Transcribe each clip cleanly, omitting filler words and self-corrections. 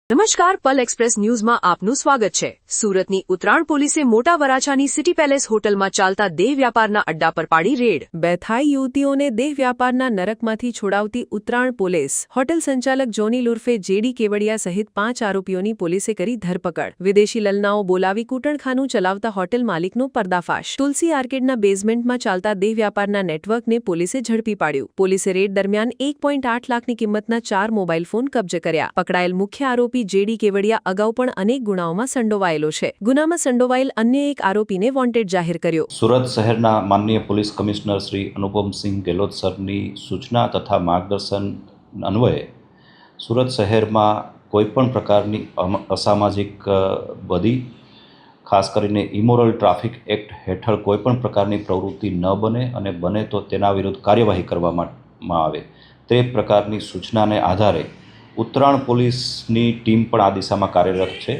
નમસ્કાર, પલ એક્સપ્રેસ ન્યૂઝમાં આપનું સ્વાગત છે। સુરતની ઉત્તરાયણ પોલીસે મોટા વરાછાની સિટી પેલેસ હોટલમાં ચાલતા દેહ વ્યાપારના અડ્ડા પર પાડી રેડ। બેથાઈ યુવતીઓને દેહ વ્યાપારના નરકમાંથી છોડાવતી ઉત્તરાયણ પોલીસ હોટેલ સંચાલક જોનીલ ઉર્ફે જેડી કેવડિયા સહિત 5 આરોપીઓની પોલીસે કરી ધરપકડ। વિદેશી લલનાઓ બોલાવી કૂટણખાનું ચલાવતા હોટેલ માલિકનો પર્દાફાશ। તુલસી આર્કેડના બેઝમેન્ટમાં ચાલતા દેહ વ્યાપારના નેટવર્કને પોલીસે ઝડપી પાડ્યું। પોલીસે રેડ દરમિયાન 1.8 લાખની કિંમતના 4 મોબાઈલ ફોન કબજે કર્યા। પકડાયેલ મુખ્ય આરોપી જેડી કેવડિયા અગાઉ પણ અનેક ગુનાઓમાં સંડોવાયેલો છે। ગુનામાં સંડોવાયેલ અન્ય એક આરોપીને વોન્ટેડ જાહેર કર્યો। સુરત શહેરના માનનીય પોલીસ કમિશનર શ્રી અનુપમસિંહ ગેહલોત સરની સૂચના તથા માર્ગદર્શન અન્વયે સુરત શહેરમાં કોઈપણ પ્રકારની અસામાજિક બદી ખાસ કરીને ઇમોરલ ટ્રાફિક એક્ટ હેઠળ કોઈપણ પ્રકારની પ્રવૃત્તિ ન બને અને બને તો તેના વિરુદ્ધ કાર્યવાહી કરવામાં આવે તે પ્રકારની સૂચનાને આધારે ઉત્તરાયણ પોલીસની ટીમ પણ આ દિશામાં કાર્યરત છે।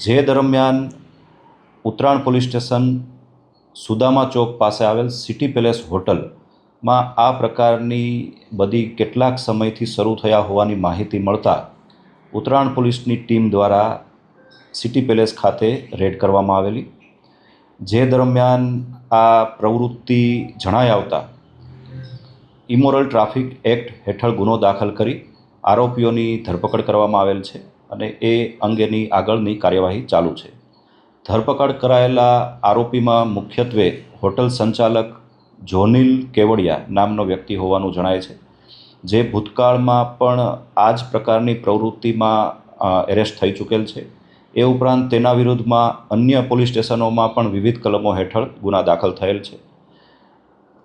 જે દરમિયાન ઉત્તરાયણ પોલીસ સ્ટેશન સુદામા ચોક પાસે આવેલ સિટી પેલેસ હોટલમાં આ પ્રકારની બધી કેટલાક સમયથી શરૂ થયા હોવાની માહિતી મળતા ઉત્તરાયણ પોલીસની ટીમ દ્વારા સિટી પેલેસ ખાતે રેડ કરવામાં આવેલી। જે દરમિયાન આ પ્રવૃત્તિ જણાઈ આવતા ઇમોરલ ટ્રાફિક એક્ટ હેઠળ ગુનો દાખલ કરી આરોપીઓની ધરપકડ કરવામાં આવેલ છે અને એ અંગેની આગળની કાર્યવાહી ચાલુ છે। ધરપકડ કરાયેલા આરોપીમાં મુખ્યત્વે હોટલ સંચાલક જોનીલ કેવડિયા નામનો વ્યક્તિ હોવાનું જણાય છે, જે ભૂતકાળમાં પણ આ જ પ્રકારની પ્રવૃત્તિમાં એરેસ્ટ થઈ ચૂકેલ છે। એ ઉપરાંત તેના વિરુદ્ધમાં અન્ય પોલીસ સ્ટેશનોમાં પણ વિવિધ કલમો હેઠળ ગુના દાખલ થયેલ છે।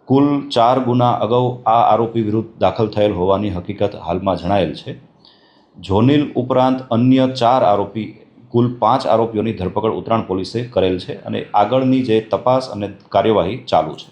કુલ 4 ગુના અગાઉ આ આરોપી વિરુદ્ધ દાખલ થયેલ હોવાની હકીકત હાલમાં જણાયેલ છે। જોનીલ ઉપરાંત અન્ય 4 આરોપી કુલ 5 આરોપીઓની ધરપકડ ઉત્તરાયણ પોલીસે કરેલ છે અને આગળની જે તપાસ અને કાર્યવાહી ચાલુ છે।